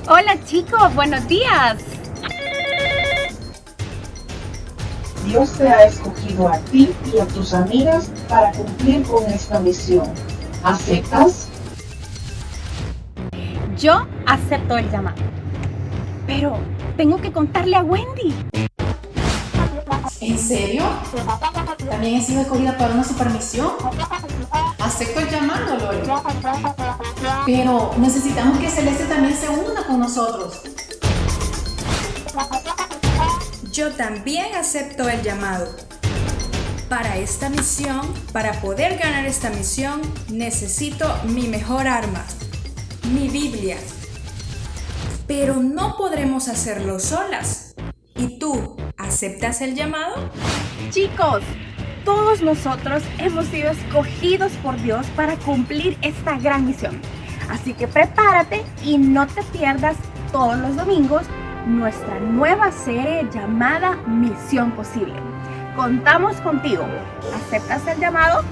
Hola chicos, buenos días. Dios te ha escogido a ti y a tus amigas para cumplir con esta misión. ¿Aceptas? Yo acepto el llamado, pero tengo que contarle a Wendy. ¿En serio? ¿También he sido escogida para una supermisión? Acepto el llamado, Lori. Pero necesitamos que Celeste también se una con nosotros. Yo también acepto el llamado. Para esta misión, para poder ganar esta misión, necesito mi mejor arma, mi Biblia. Pero no podremos hacerlo solas. ¿Y tú, aceptas el llamado? Chicos, todos nosotros hemos sido escogidos por Dios para cumplir esta gran misión. Así que prepárate y no te pierdas todos los domingos nuestra nueva serie llamada Misión Posible. Contamos contigo. ¿Aceptas el llamado?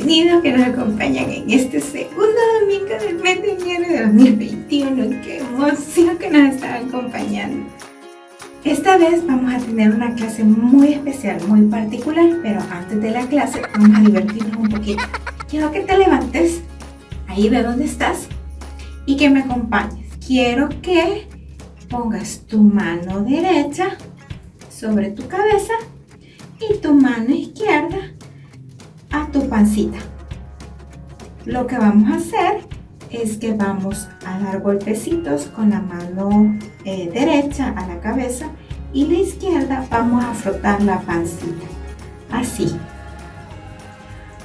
bienvenidos que nos acompañan en este segundo domingo del mes de enero de 2021. ¡Qué emoción que nos están acompañando! Esta vez vamos a tener una clase muy especial, muy particular, pero antes de la clase vamos a divertirnos un poquito. Quiero que te levantes ahí de donde estás y que me acompañes. Quiero que pongas tu mano derecha sobre tu cabeza y tu mano izquierda a tu pancita. Lo que vamos a hacer es que vamos a dar golpecitos con la mano derecha a la cabeza y la izquierda vamos a frotar la pancita, así.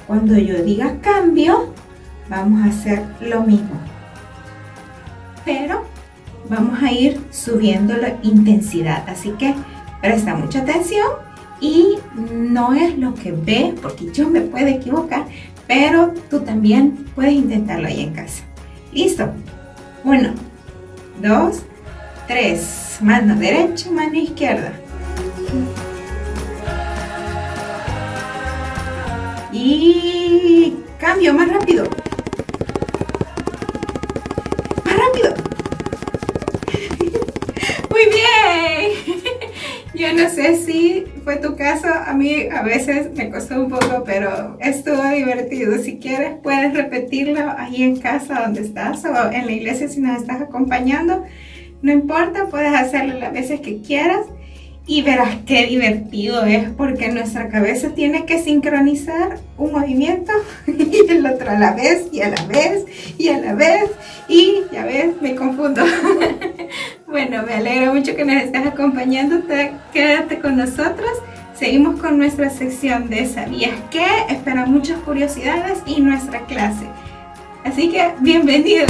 Cuando yo diga cambio, vamos a hacer lo mismo, pero vamos a ir subiendo la intensidad, así que presta mucha atención y no es lo que ves, porque yo me puedo equivocar, pero tú también puedes intentarlo ahí en casa. ¿Listo? 1, 2, 3. Mano derecha, mano izquierda. Y cambio, más rápido. Más rápido. Muy bien. Yo no sé si fue tu caso, a mí a veces me costó un poco, pero estuvo divertido. Si quieres puedes repetirlo ahí en casa donde estás o en la iglesia si nos estás acompañando. No importa, puedes hacerlo las veces que quieras y verás qué divertido es, porque nuestra cabeza tiene que sincronizar un movimiento y el otro a la vez y a la vez y a la vez y ya ves, me confundo. Bueno, me alegra mucho que nos estés acompañando. Quédate con nosotros. Seguimos con nuestra sección de ¿Sabías qué? Espera muchas curiosidades y nuestra clase. Así que, bienvenido.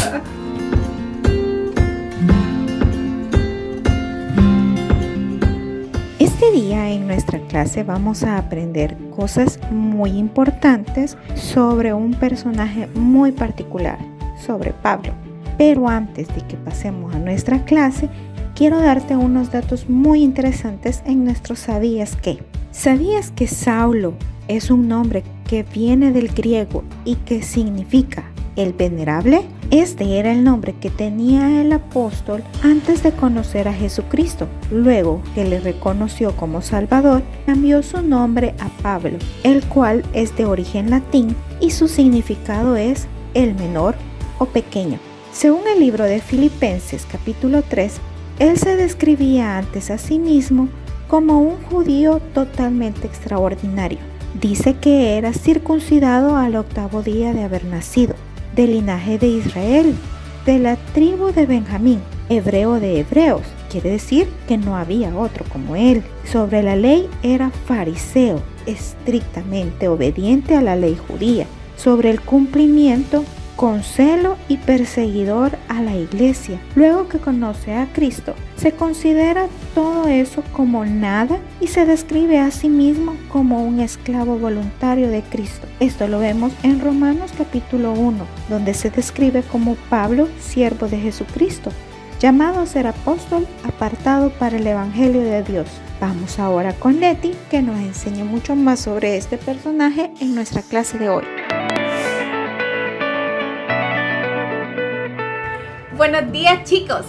Este día en nuestra clase vamos a aprender cosas muy importantes sobre un personaje muy particular, sobre Pablo. Pero antes de que pasemos a nuestra clase, quiero darte unos datos muy interesantes en nuestro ¿Sabías qué? ¿Sabías que Saulo es un nombre que viene del griego y que significa el venerable? Este era el nombre que tenía el apóstol antes de conocer a Jesucristo. Luego que le reconoció como Salvador, cambió su nombre a Pablo, el cual es de origen latín y su significado es el menor o pequeño. Según el libro de Filipenses capítulo 3, él se describía antes a sí mismo como un judío totalmente extraordinario. Dice que era circuncidado al 8º día de haber nacido, del linaje de Israel, de la tribu de Benjamín, hebreo de hebreos, quiere decir que no había otro como él. Sobre la ley era fariseo, estrictamente obediente a la ley judía. Sobre el cumplimiento, con celo y perseguidor a la iglesia. Luego que conoce a Cristo, se considera todo eso como nada y se describe a sí mismo como un esclavo voluntario de Cristo. Esto lo vemos en Romanos capítulo 1, donde se describe como Pablo, siervo de Jesucristo, llamado a ser apóstol, apartado para el Evangelio de Dios. Vamos ahora con Leti, que nos enseña mucho más sobre este personaje en nuestra clase de hoy. Buenos días, chicos.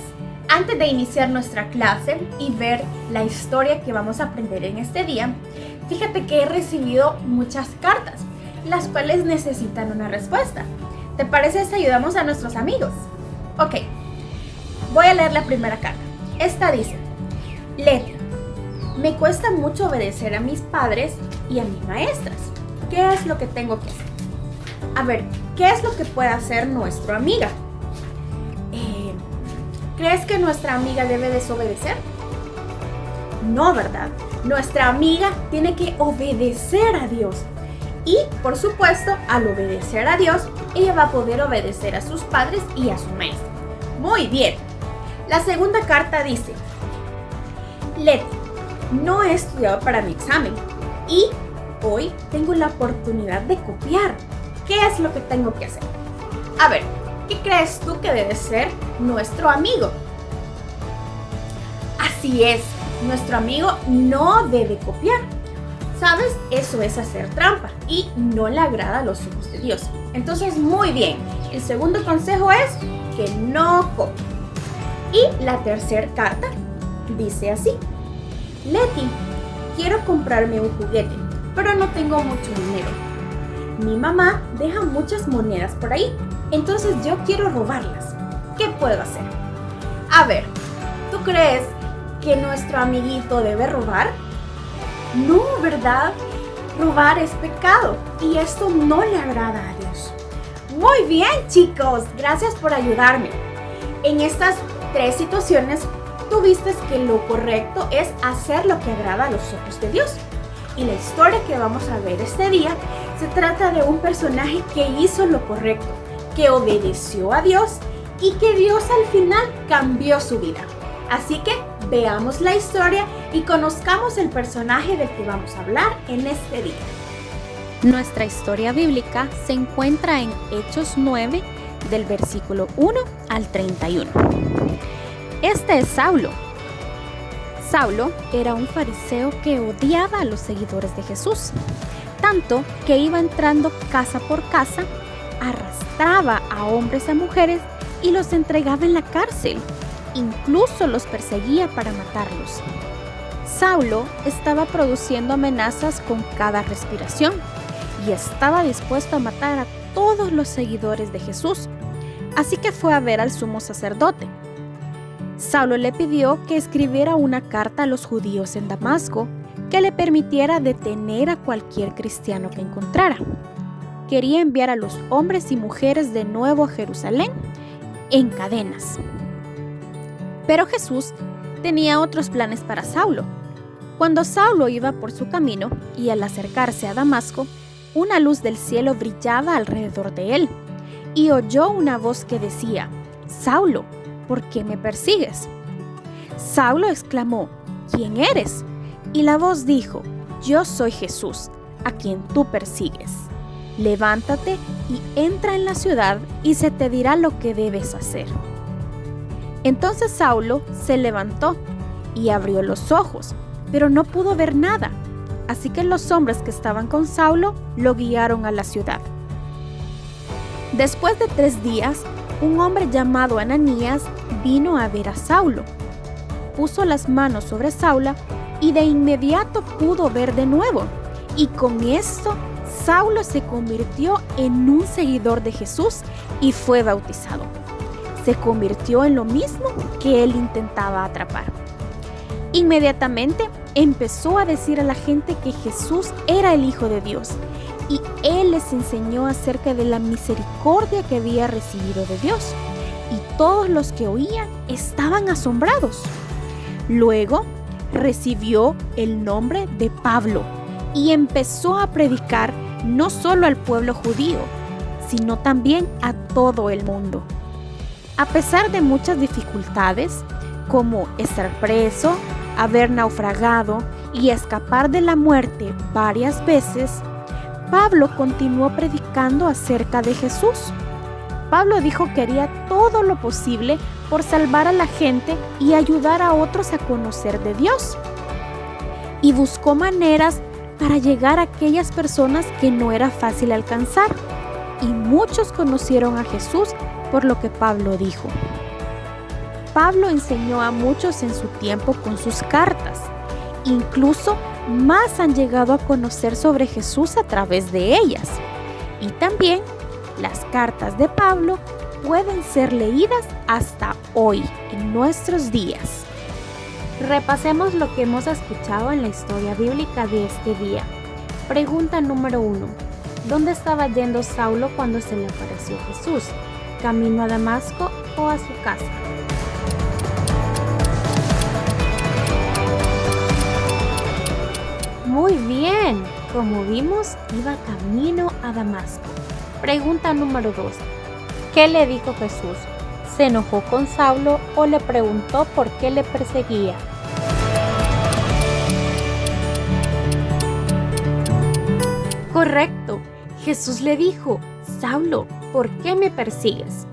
Antes de iniciar nuestra clase y ver la historia que vamos a aprender en este día, fíjate que he recibido muchas cartas, las cuales necesitan una respuesta. ¿Te parece si ayudamos a nuestros amigos? Ok, voy a leer la primera carta. Esta dice: Leti, me cuesta mucho obedecer a mis padres y a mis maestras. ¿Qué es lo que tengo que hacer? A ver, ¿qué es lo que puede hacer nuestra amiga? ¿Crees que nuestra amiga debe desobedecer? No, ¿verdad? Nuestra amiga tiene que obedecer a Dios. Y, por supuesto, al obedecer a Dios, ella va a poder obedecer a sus padres y a su maestro. Muy bien. La segunda carta dice: Leti, no he estudiado para mi examen y hoy tengo la oportunidad de copiar. ¿Qué es lo que tengo que hacer? A ver, ¿qué crees tú que debe ser nuestro amigo? Así es, nuestro amigo no debe copiar. ¿Sabes? Eso es hacer trampa y no le agrada a los ojos de Dios. Entonces, muy bien. El segundo consejo es que no copie. Y la tercera carta dice así: Leti, quiero comprarme un juguete, pero no tengo mucho dinero. Mi mamá deja muchas monedas por ahí, entonces yo quiero robarlas. ¿Qué puedo hacer? A ver, ¿tú crees que nuestro amiguito debe robar? No, ¿verdad? Robar es pecado y esto no le agrada a Dios. Muy bien, chicos, gracias por ayudarme. En estas 3 situaciones, tú viste que lo correcto es hacer lo que agrada a los ojos de Dios. Y la historia que vamos a ver este día se trata de un personaje que hizo lo correcto, que obedeció a Dios y que Dios al final cambió su vida. Así que veamos la historia y conozcamos el personaje del que vamos a hablar en este día. Nuestra historia bíblica se encuentra en Hechos 9, del versículo 1 al 31. Este es Saulo. Saulo era un fariseo que odiaba a los seguidores de Jesús, tanto que iba entrando casa por casa, arrastraba a hombres y a mujeres y los entregaba en la cárcel. Incluso los perseguía para matarlos. Saulo estaba produciendo amenazas con cada respiración y estaba dispuesto a matar a todos los seguidores de Jesús. Así que fue a ver al sumo sacerdote. Saulo le pidió que escribiera una carta a los judíos en Damasco que le permitiera detener a cualquier cristiano que encontrara. Quería enviar a los hombres y mujeres de nuevo a Jerusalén en cadenas. Pero Jesús tenía otros planes para Saulo. Cuando Saulo iba por su camino y al acercarse a Damasco, una luz del cielo brillaba alrededor de él y oyó una voz que decía: Saulo, ¿por qué me persigues? Saulo exclamó: ¿Quién eres? Y la voz dijo: Yo soy Jesús, a quien tú persigues. Levántate y entra en la ciudad y se te dirá lo que debes hacer. Entonces Saulo se levantó y abrió los ojos, pero no pudo ver nada. Así que los hombres que estaban con Saulo lo guiaron a la ciudad. Después de 3 días, un hombre llamado Ananías vino a ver a Saulo. Puso las manos sobre Saulo y de inmediato pudo ver de nuevo. Y con esto, Saulo se convirtió en un seguidor de Jesús y fue bautizado. Se convirtió en lo mismo que él intentaba atrapar. Inmediatamente empezó a decir a la gente que Jesús era el Hijo de Dios y él les enseñó acerca de la misericordia que había recibido de Dios. Y todos los que oían estaban asombrados. Luego recibió el nombre de Pablo y empezó a predicar no solo al pueblo judío, sino también a todo el mundo. A pesar de muchas dificultades, como estar preso, haber naufragado y escapar de la muerte varias veces, Pablo continuó predicando acerca de Jesús. Pablo dijo que haría todo lo posible por salvar a la gente y ayudar a otros a conocer de Dios. Y buscó maneras para llegar a aquellas personas que no era fácil alcanzar. Y muchos conocieron a Jesús por lo que Pablo dijo. Pablo enseñó a muchos en su tiempo con sus cartas. Incluso más han llegado a conocer sobre Jesús a través de ellas. Y también las cartas de Pablo pueden ser leídas hasta hoy, en nuestros días. Repasemos lo que hemos escuchado en la historia bíblica de este día. Pregunta número 1. ¿Dónde estaba yendo Saulo cuando se le apareció Jesús? ¿Camino a Damasco o a su casa? Muy bien, como vimos, iba camino a Damasco. Pregunta número 2. ¿Qué le dijo Jesús? ¿Se enojó con Saulo o le preguntó por qué le perseguía? Correcto, Jesús le dijo: Saulo, ¿por qué me persigues?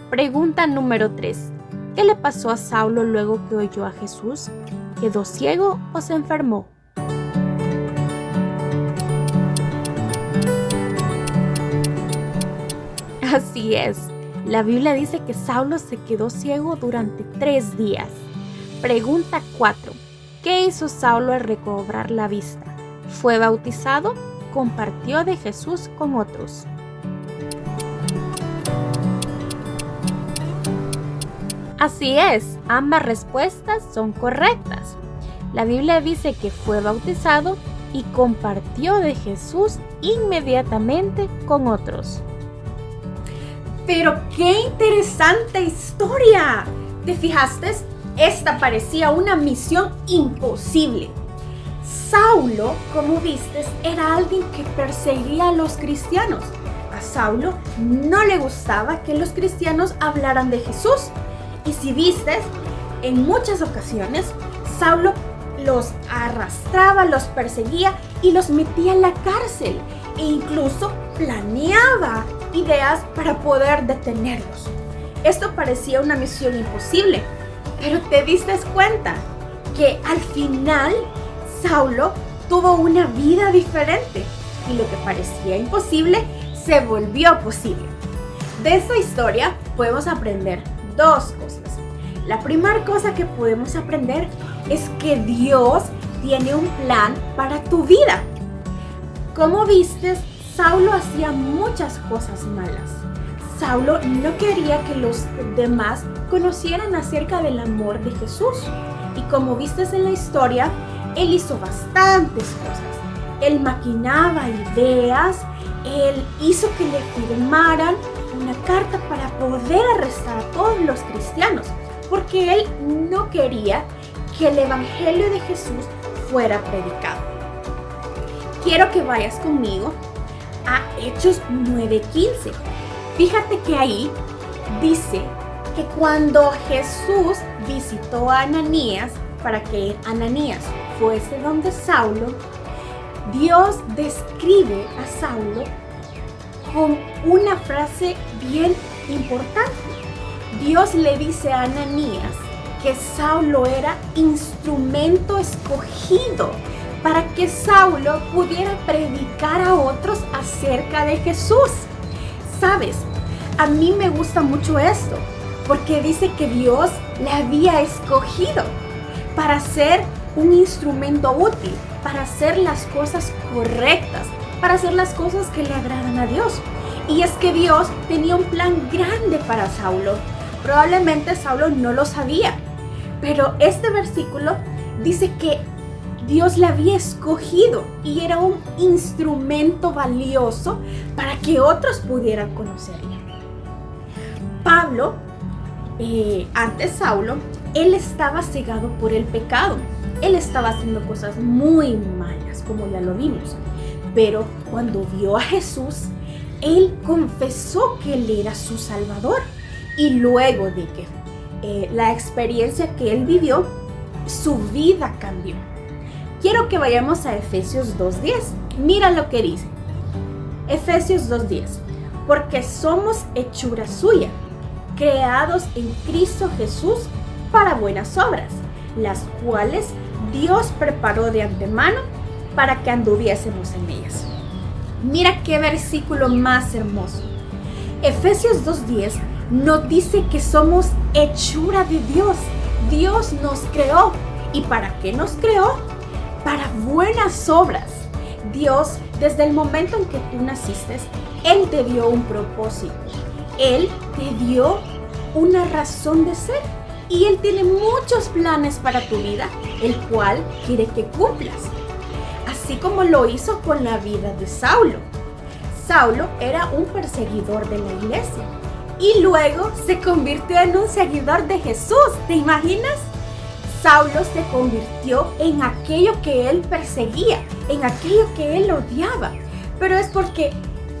Pregunta número 3. ¿Qué le pasó a Saulo luego que oyó a Jesús? ¿Quedó ciego o se enfermó? Así es. La Biblia dice que Saulo se quedó ciego durante 3 días. Pregunta 4. ¿Qué hizo Saulo al recobrar la vista? ¿Fue bautizado? ¿Compartió de Jesús con otros? Así es, ambas respuestas son correctas. La Biblia dice que fue bautizado y compartió de Jesús inmediatamente con otros. Pero qué interesante historia. ¿Te fijaste? Esta parecía una misión imposible. Saulo, como viste, era alguien que perseguía a los cristianos. A Saulo no le gustaba que los cristianos hablaran de Jesús. Y si viste, en muchas ocasiones, Saulo los arrastraba, los perseguía y los metía en la cárcel. E incluso planeaba ideas para poder detenerlos. Esto parecía una misión imposible, pero te diste cuenta que al final Saulo tuvo una vida diferente y lo que parecía imposible se volvió posible. De esta historia podemos aprender 2 cosas. La primera cosa que podemos aprender es que Dios tiene un plan para tu vida. Como viste, Saulo hacía muchas cosas malas. Saulo no quería que los demás conocieran acerca del amor de Jesús. Y como viste en la historia, él hizo bastantes cosas. Él maquinaba ideas, él hizo que le firmaran una carta para poder arrestar a todos los cristianos, porque él no quería que el evangelio de Jesús fuera predicado. Quiero que vayas conmigo a Hechos 9:15. Fíjate que ahí dice que cuando Jesús visitó a Ananías para que Ananías fuese donde Saulo, Dios describe a Saulo con una frase bien importante. Dios le dice a Ananías que Saulo era instrumento escogido para que Saulo pudiera predicar a otros acerca de Jesús. ¿Sabes? A mí me gusta mucho esto, porque dice que Dios le había escogido para ser un instrumento útil, para hacer las cosas correctas, para hacer las cosas que le agradan a Dios. Y es que Dios tenía un plan grande para Saulo. Probablemente Saulo no lo sabía, pero este versículo dice que Dios le había escogido y era un instrumento valioso para que otros pudieran conocerle. Pablo, antes Saulo, él estaba cegado por el pecado. Él estaba haciendo cosas muy malas, como ya lo vimos. Pero cuando vio a Jesús, él confesó que él era su Salvador. Y luego de que la experiencia que él vivió, su vida cambió. Quiero que vayamos a Efesios 2:10. Mira lo que dice. Efesios 2:10. Porque somos hechura suya, creados en Cristo Jesús para buenas obras, las cuales Dios preparó de antemano para que anduviésemos en ellas. Mira qué versículo más hermoso. Efesios 2:10 nos dice que somos hechura de Dios. Dios nos creó. ¿Y para qué nos creó? Para buenas obras. Dios, desde el momento en que tú naciste, Él te dio un propósito. Él te dio una razón de ser. Y Él tiene muchos planes para tu vida, el cual quiere que cumplas. Así como lo hizo con la vida de Saulo. Saulo era un perseguidor de la iglesia. Y luego se convirtió en un seguidor de Jesús. ¿Te imaginas? Saulo se convirtió en aquello que él perseguía, en aquello que él odiaba. Pero es porque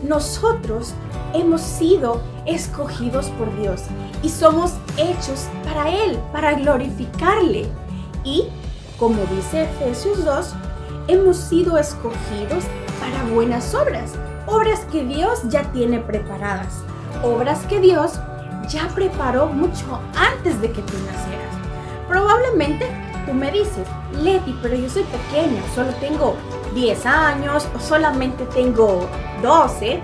nosotros hemos sido escogidos por Dios y somos hechos para Él, para glorificarle. Y, como dice Efesios 2, hemos sido escogidos para buenas obras, obras que Dios ya tiene preparadas, obras que Dios ya preparó mucho antes de que tú nacieras. Probablemente tú me dices, Leti, pero yo soy pequeña, solo tengo 10 años o solamente tengo 12.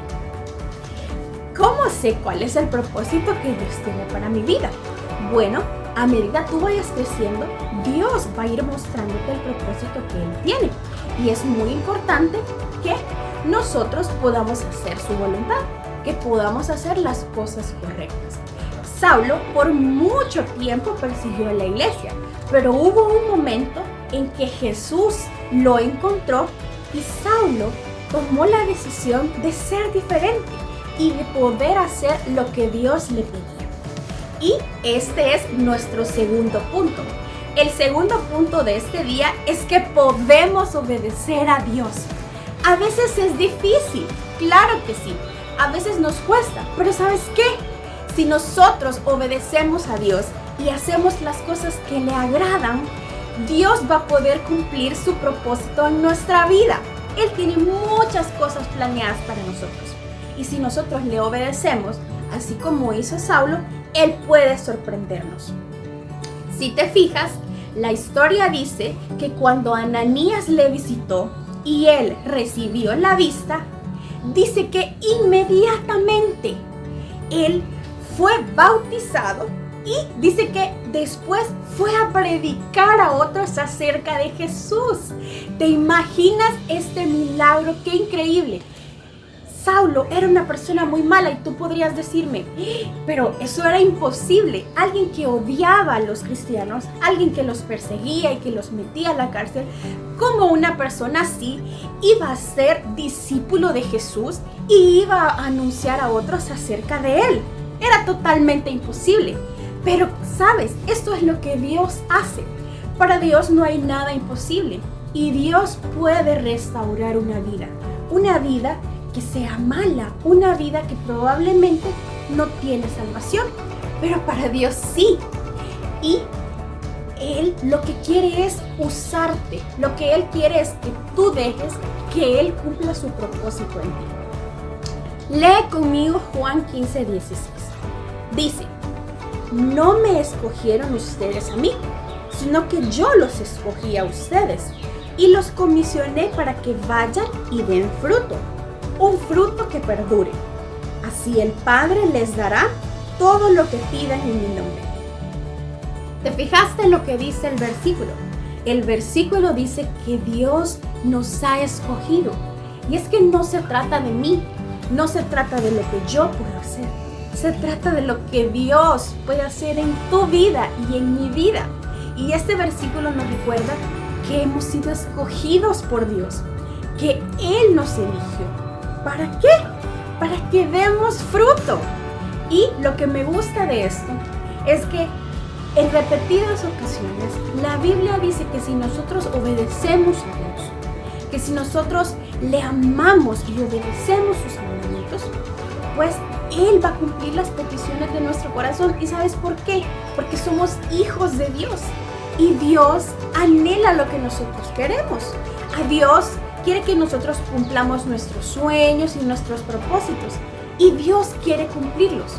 ¿Cómo ¿Cómo sé cuál es el propósito que Dios tiene para mi vida? Bueno, a medida tú vayas creciendo, Dios va a ir mostrándote el propósito que Él tiene. Y es muy importante que nosotros podamos hacer su voluntad, que podamos hacer las cosas correctas. Saulo por mucho tiempo persiguió a la iglesia, pero hubo un momento en que Jesús lo encontró y Saulo tomó la decisión de ser diferente y de poder hacer lo que Dios le pedía. Y este es nuestro segundo punto. El segundo punto de este día es que podemos obedecer a Dios. A veces es difícil, claro que sí. A veces nos cuesta, pero ¿sabes qué? Si nosotros obedecemos a Dios y hacemos las cosas que le agradan, Dios va a poder cumplir su propósito en nuestra vida. Él tiene muchas cosas planeadas para nosotros. Y si nosotros le obedecemos, así como hizo Saulo, Él puede sorprendernos. Si te fijas, la historia dice que cuando Ananías le visitó y él recibió la vista, dice que inmediatamente él fue bautizado y dice que después fue a predicar a otros acerca de Jesús. ¿Te imaginas este milagro? ¡Qué increíble! Saulo era una persona muy mala y tú podrías decirme, pero eso era imposible. Alguien que odiaba a los cristianos, alguien que los perseguía y que los metía a la cárcel, ¿cómo una persona así iba a ser discípulo de Jesús y iba a anunciar a otros acerca de él? Era totalmente imposible. Pero, ¿sabes? Esto es lo que Dios hace. Para Dios no hay nada imposible y Dios puede restaurar una vida que sea mala, una vida que probablemente no tiene salvación, pero para Dios sí. Y Él lo que quiere es usarte, lo que Él quiere es que tú dejes que Él cumpla su propósito en ti. Lee conmigo Juan 15:16. Dice, no me escogieron ustedes a mí, sino que yo los escogí a ustedes y los comisioné para que vayan y den fruto. Un fruto que perdure. Así el Padre les dará todo lo que pidan en mi nombre. ¿Te fijaste en lo que dice el versículo? El versículo dice que Dios nos ha escogido. Y es que no se trata de mí, no se trata de lo que yo puedo hacer. Se trata de lo que Dios puede hacer en tu vida y en mi vida. Y este versículo nos recuerda que hemos sido escogidos por Dios, que Él nos eligió. ¿Para qué? Para que demos fruto. Y lo que me gusta de esto es que en repetidas ocasiones la Biblia dice que si nosotros obedecemos a Dios, que si nosotros le amamos y obedecemos sus mandamientos, pues Él va a cumplir las peticiones de nuestro corazón. ¿Y sabes por qué? Porque somos hijos de Dios. Y Dios anhela lo que nosotros queremos. A Dios quiere que nosotros cumplamos nuestros sueños y nuestros propósitos. Y Dios quiere cumplirlos,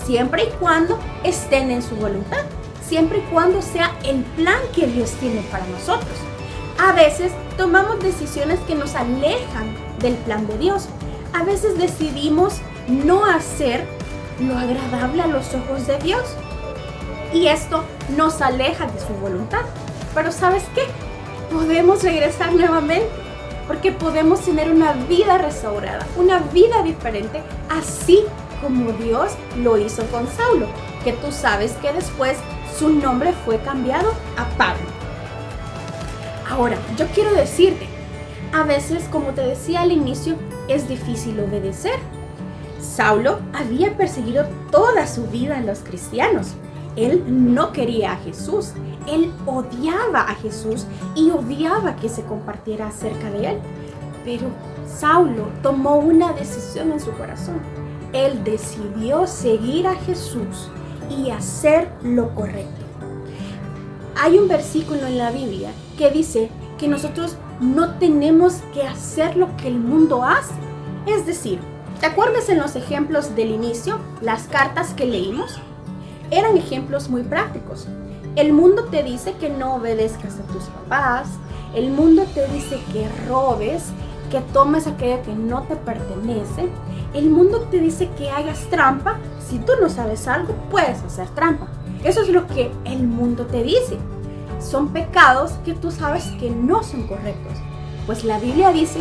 siempre y cuando estén en su voluntad, siempre y cuando sea el plan que Dios tiene para nosotros. A veces tomamos decisiones que nos alejan del plan de Dios. A veces decidimos no hacer lo agradable a los ojos de Dios. Y esto nos aleja de su voluntad. Pero ¿sabes qué? Podemos regresar nuevamente. Porque podemos tener una vida restaurada, una vida diferente, así como Dios lo hizo con Saulo, que tú sabes que después su nombre fue cambiado a Pablo. Ahora, yo quiero decirte, a veces, como te decía al inicio, es difícil obedecer. Saulo había perseguido toda su vida a los cristianos. Él no quería a Jesús, él odiaba a Jesús y odiaba que se compartiera acerca de él. Pero Saulo tomó una decisión en su corazón. Él decidió seguir a Jesús y hacer lo correcto. Hay un versículo en la Biblia que dice que nosotros no tenemos que hacer lo que el mundo hace. Es decir, ¿te acuerdas en los ejemplos del inicio, las cartas que leímos? Eran ejemplos muy prácticos. El mundo te dice que no obedezcas a tus papás, el mundo te dice que robes, que tomes aquello que no te pertenece. El mundo te dice que hagas trampa. Si tú no sabes algo, puedes hacer trampa. Eso es lo que el mundo te dice. Son pecados que tú sabes que no son correctos. Pues la Biblia dice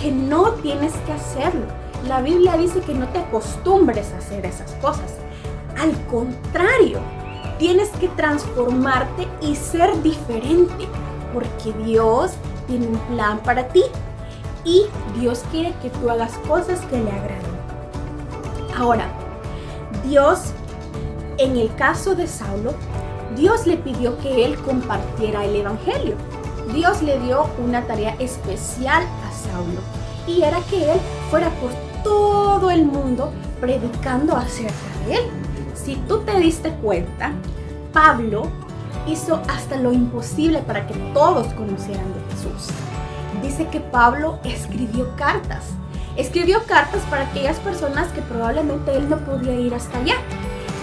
que no tienes que hacerlo. La Biblia dice que no te acostumbres a hacer esas cosas. Al contrario, tienes que transformarte y ser diferente, porque Dios tiene un plan para ti y Dios quiere que tú hagas cosas que le agraden. Ahora, Dios, en el caso de Saulo, Dios le pidió que él compartiera el evangelio. Dios le dio una tarea especial a Saulo y era que él fuera por todo el mundo predicando acerca de él. Si tú te diste cuenta, Pablo hizo hasta lo imposible para que todos conocieran de Jesús. Dice que Pablo escribió cartas. Escribió cartas para aquellas personas que probablemente él no podía ir hasta allá.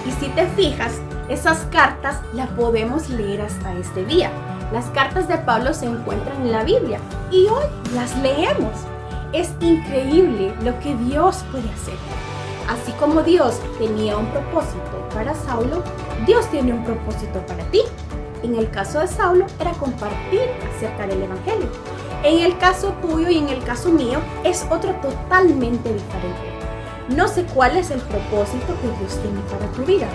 Y si te fijas, esas cartas las podemos leer hasta este día. Las cartas de Pablo se encuentran en la Biblia y hoy las leemos. Es increíble lo que Dios puede hacer. Así como Dios tenía un propósito para Saulo, Dios tiene un propósito para ti. En el caso de Saulo era compartir acerca del evangelio. En el caso tuyo y en el caso mío es otro totalmente diferente. No sé cuál es el propósito que Dios tiene para tu vida,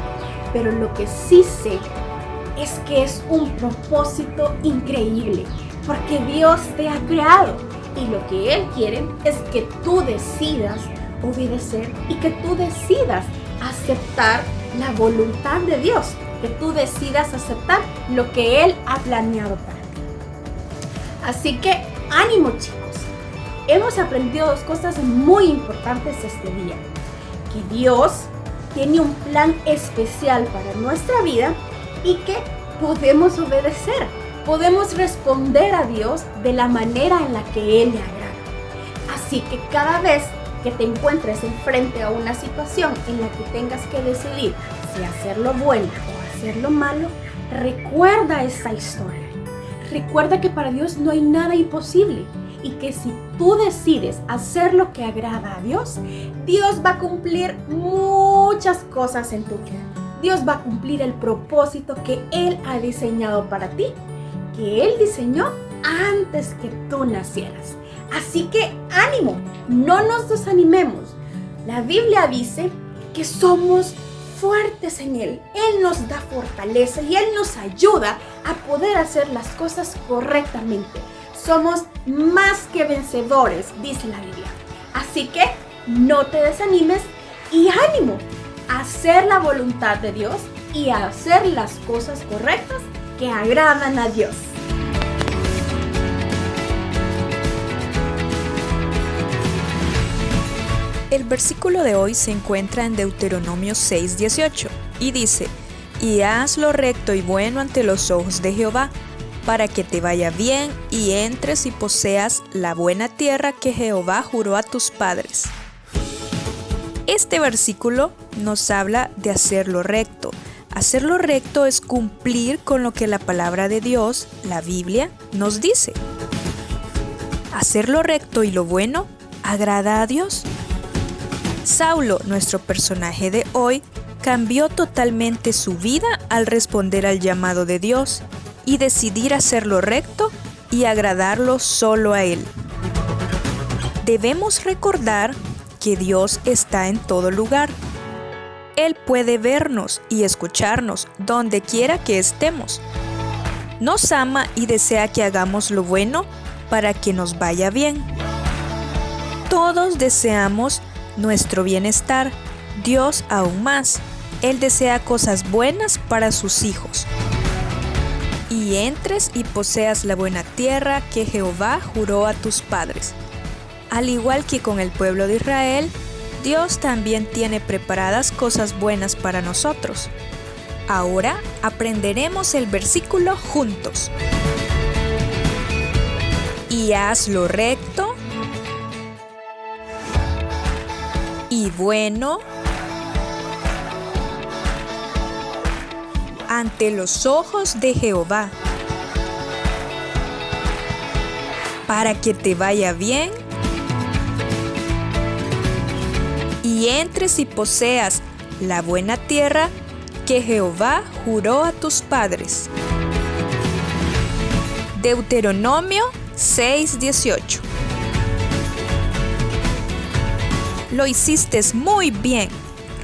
pero lo que sí sé es que es un propósito increíble, porque Dios te ha creado y lo que Él quiere es que tú decidas obedecer y que tú decidas aceptar la voluntad de Dios, que tú decidas aceptar lo que Él ha planeado para ti. Así que ánimo, chicos. Hemos aprendido dos cosas muy importantes este día. Que Dios tiene un plan especial para nuestra vida y que podemos obedecer. Podemos responder a Dios de la manera en la que Él le agrada. Así que cada vez que te encuentres enfrente a una situación en la que tengas que decidir si hacer lo bueno o hacer lo malo, recuerda esta historia. Recuerda que para Dios no hay nada imposible y que si tú decides hacer lo que agrada a Dios, Dios va a cumplir muchas cosas en tu vida. Dios va a cumplir el propósito que Él ha diseñado para ti, que Él diseñó antes que tú nacieras. Así que ánimo, no nos desanimemos. La Biblia dice que somos fuertes en Él. Él nos da fortaleza y Él nos ayuda a poder hacer las cosas correctamente. Somos más que vencedores, dice la Biblia. Así que no te desanimes y ánimo a hacer la voluntad de Dios y a hacer las cosas correctas que agradan a Dios. El versículo de hoy se encuentra en Deuteronomio 6:18 y dice: y haz lo recto y bueno ante los ojos de Jehová, para que te vaya bien y entres y poseas la buena tierra que Jehová juró a tus padres. Este versículo nos habla de hacer lo recto. Hacer lo recto es cumplir con lo que la palabra de Dios, la Biblia, nos dice. Hacer lo recto y lo bueno agrada a Dios. Saulo, nuestro personaje de hoy, cambió totalmente su vida al responder al llamado de Dios y decidir hacer lo recto y agradarlo solo a Él. Debemos recordar que Dios está en todo lugar. Él puede vernos y escucharnos donde quiera que estemos. Nos ama y desea que hagamos lo bueno para que nos vaya bien. Todos deseamos nuestro bienestar, Dios aún más. Él desea cosas buenas para sus hijos. Y entres y poseas la buena tierra que Jehová juró a tus padres. Al igual que con el pueblo de Israel, Dios también tiene preparadas cosas buenas para nosotros. Ahora aprenderemos el versículo juntos. Y haz lo recto y bueno ante los ojos de Jehová, para que te vaya bien y entres y poseas la buena tierra que Jehová juró a tus padres. Deuteronomio 6:18. Lo hiciste muy bien.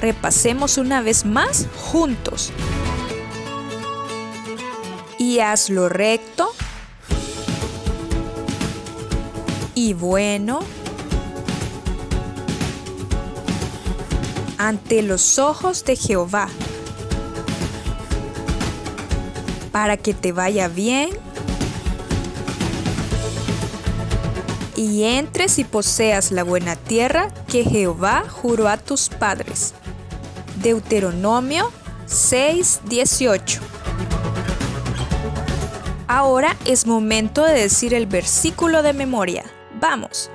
Repasemos una vez más juntos. Y haz lo recto y bueno ante los ojos de Jehová, para que te vaya bien y entres y poseas la buena tierra que Jehová juró a tus padres. Deuteronomio 6:18. Ahora es momento de decir el versículo de memoria. ¡Vamos!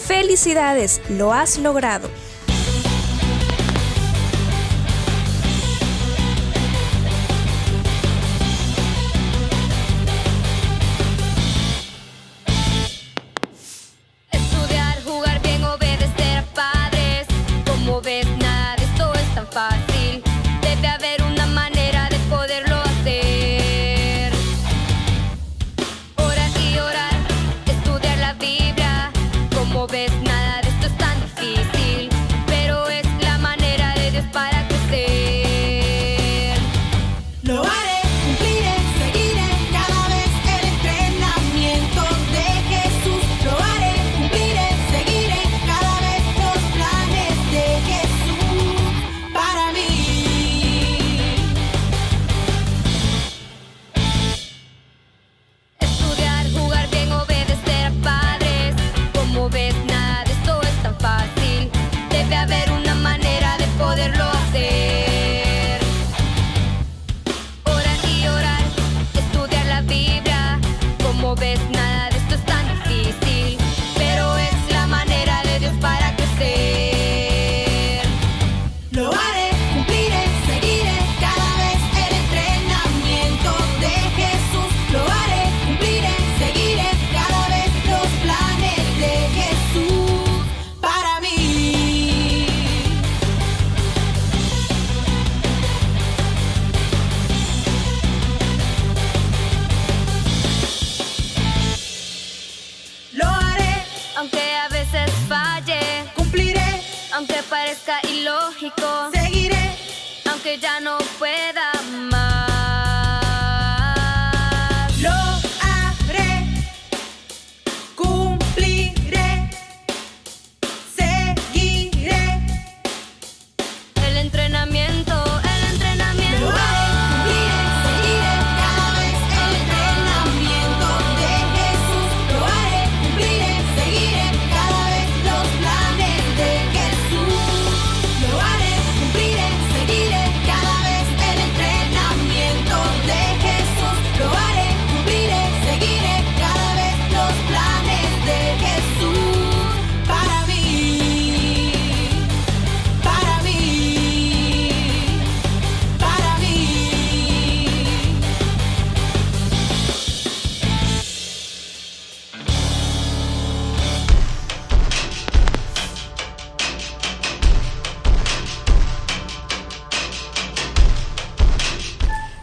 ¡Felicidades! ¡Lo has logrado! Estudiar, jugar bien, obedecer a padres. Como ves, nada de esto es tan fácil. Debe haber una manera de poderlo hacer. Orar y orar, estudiar la Biblia. Como ves, nada de esto es tan difícil, pero es la manera de Dios para crecer. Lo haré, cumpliré, seguiré cada vez el entrenamiento de Jesús. Lo haré, cumpliré, seguiré cada vez los planes de Jesús para mí. Estudiar, jugar bien, obedecer a padres. Como ves, nada de esto es tan fácil. Debe haber una manera de poderlo hacer. Orar y orar, estudiar la Biblia. Como ves, nada de esto es tan difícil, pero es la manera de Dios para crecer. Lo haré, cumpliré, seguiré cada vez el entrenamiento de Jesús. Lo haré, cumpliré, seguiré cada vez los planes de Jesús para mí. Lo haré, Aunque a veces falle, cumpliré, aunque parezca ilógico, seguiré. aunque ya no pueda más. Lo haré, cumpliré, seguiré. El entrenamiento, el entrenamiento. Lo haré, cumpliré, seguiré cada vez el entrenamiento de Jesús. Lo haré, cumpliré, seguiré cada vez los planes de Jesús. Lo haré, cumpliré, seguiré cada vez el entrenamiento de Jesús. Lo haré, cumpliré, seguiré cada vez los planes de Jesús para mí, para mí, para mí.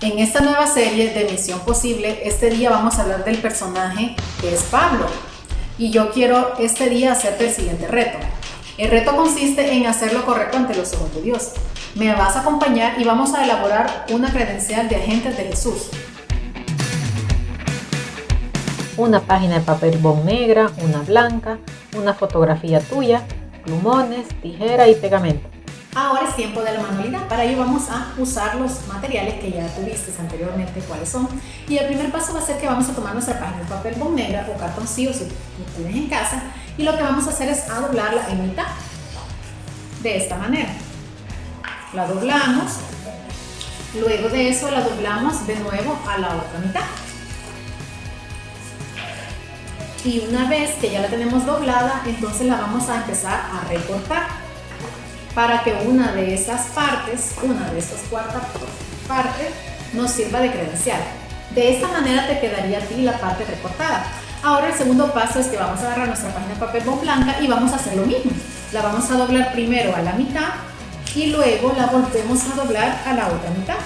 En esta nueva serie de Misión Posible, este día vamos a hablar del personaje que es Pablo. Y yo quiero este día hacerte el siguiente reto. El reto consiste en hacer lo correcto ante los ojos de Dios. Me vas a acompañar y vamos a elaborar una credencial de agentes de Jesús. Una página de papel bond negra, una blanca, una fotografía tuya, plumones, tijera y pegamento. Ahora es tiempo de la manualidad. Para ello vamos a usar los materiales que ya tuviste anteriormente, cuáles son. Y el primer paso va a ser que vamos a tomar nuestra página de papel bond negra o cartoncillo si lo tienes en casa, y lo que vamos a hacer es a doblarla en mitad. de esta manera. La doblamos, luego de eso la doblamos de nuevo a la otra mitad. Y una vez que ya la tenemos doblada, entonces la vamos a empezar a recortar para que una de esas partes, una de estas cuartas partes, nos sirva de credencial. De esta manera te quedaría a ti la parte recortada. Ahora el segundo paso es que vamos a agarrar nuestra página de papel bond blanca y vamos a hacer lo mismo. La vamos a doblar primero a la mitad y luego la volvemos a doblar a la otra mitad.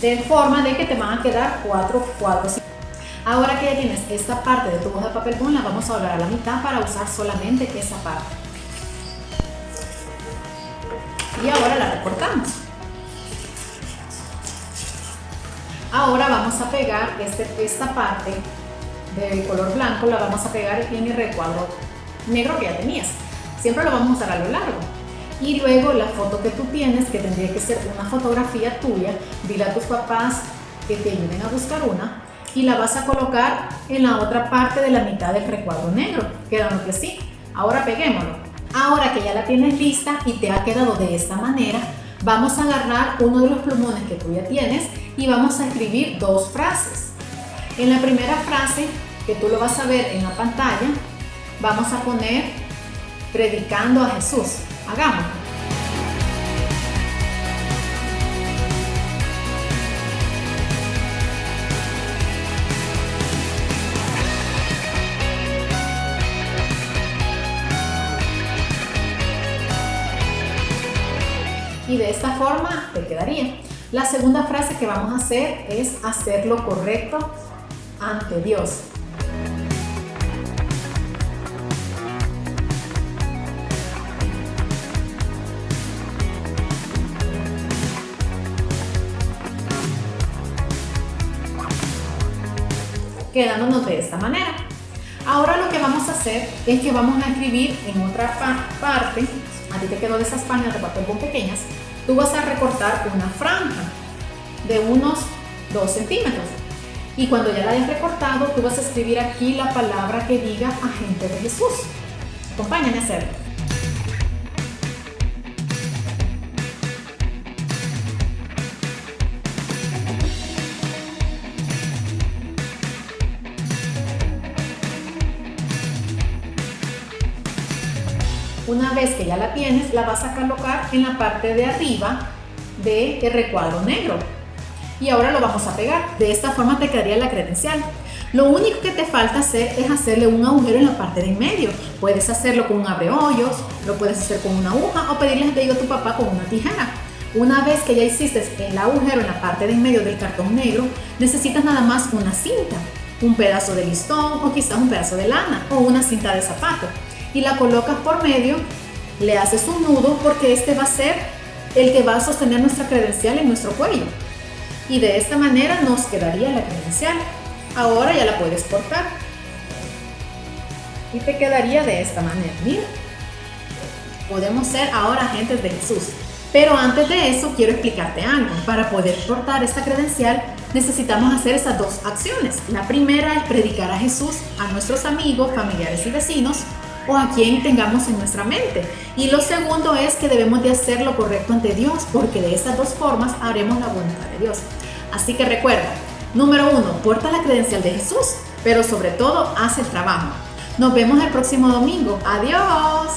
De forma de que te van a quedar 4 cuadros. Ahora que ya tienes esta parte de tu hoja de papel bond, la vamos a doblar a la mitad para usar solamente esa parte. Y ahora la recortamos. Ahora vamos a pegar esta parte del color blanco, la vamos a pegar en el recuadro negro que ya tenías. Siempre lo vamos a usar a lo largo. Y luego la foto que tú tienes, que tendría que ser una fotografía tuya, dile a tus papás que te ayuden a buscar una y la vas a colocar en la otra parte de la mitad del recuadro negro, quedando que sí. Ahora peguémoslo. Ahora que ya la tienes lista y te ha quedado de esta manera, vamos a agarrar uno de los plumones que tú ya tienes y vamos a escribir 2 frases. En la primera frase, que tú lo vas a ver en la pantalla, vamos a poner predicando a Jesús. Hagámoslo. Y de esta forma te quedaría. La segunda frase que vamos a hacer es hacer lo correcto ante Dios. Quedándonos de esta manera. Ahora lo que vamos a hacer es que vamos a escribir en otra parte. A ti te quedó de esas páginas de papel bond pequeñas, tú vas a recortar una franja de unos 2 centímetros. Y cuando ya la hayas recortado, tú vas a escribir aquí la palabra que diga agente de Jesús. Acompáñame a hacerlo. Una vez que ya la tienes, la vas a colocar en la parte de arriba del recuadro negro. Y ahora lo vamos a pegar. De esta forma te quedaría la credencial. Lo único que te falta hacer es hacerle un agujero en la parte de en medio. Puedes hacerlo con un abrehoyos, lo puedes hacer con una aguja o pedirle ayuda a tu papá con una tijera. Una vez que ya hiciste el agujero en la parte de en medio del cartón negro, necesitas nada más una cinta, un pedazo de listón o quizás un pedazo de lana o una cinta de zapato. Y la colocas por medio, le haces un nudo porque este va a ser el que va a sostener nuestra credencial en nuestro cuello. Y de esta manera nos quedaría la credencial. Ahora ya la puedes cortar. Y te quedaría de esta manera. Mira, podemos ser ahora agentes de Jesús. Pero antes de eso quiero explicarte algo. Para poder portar esta credencial necesitamos hacer esas 2 acciones. La primera es predicar a Jesús a nuestros amigos, familiares y vecinos, o a quien tengamos en nuestra mente. Y lo segundo es que debemos de hacer lo correcto ante Dios, porque de esas 2 formas haremos la voluntad de Dios. Así que recuerda, número 1, porta la credencial de Jesús, pero sobre todo haz el trabajo. Nos vemos el próximo domingo. ¡Adiós!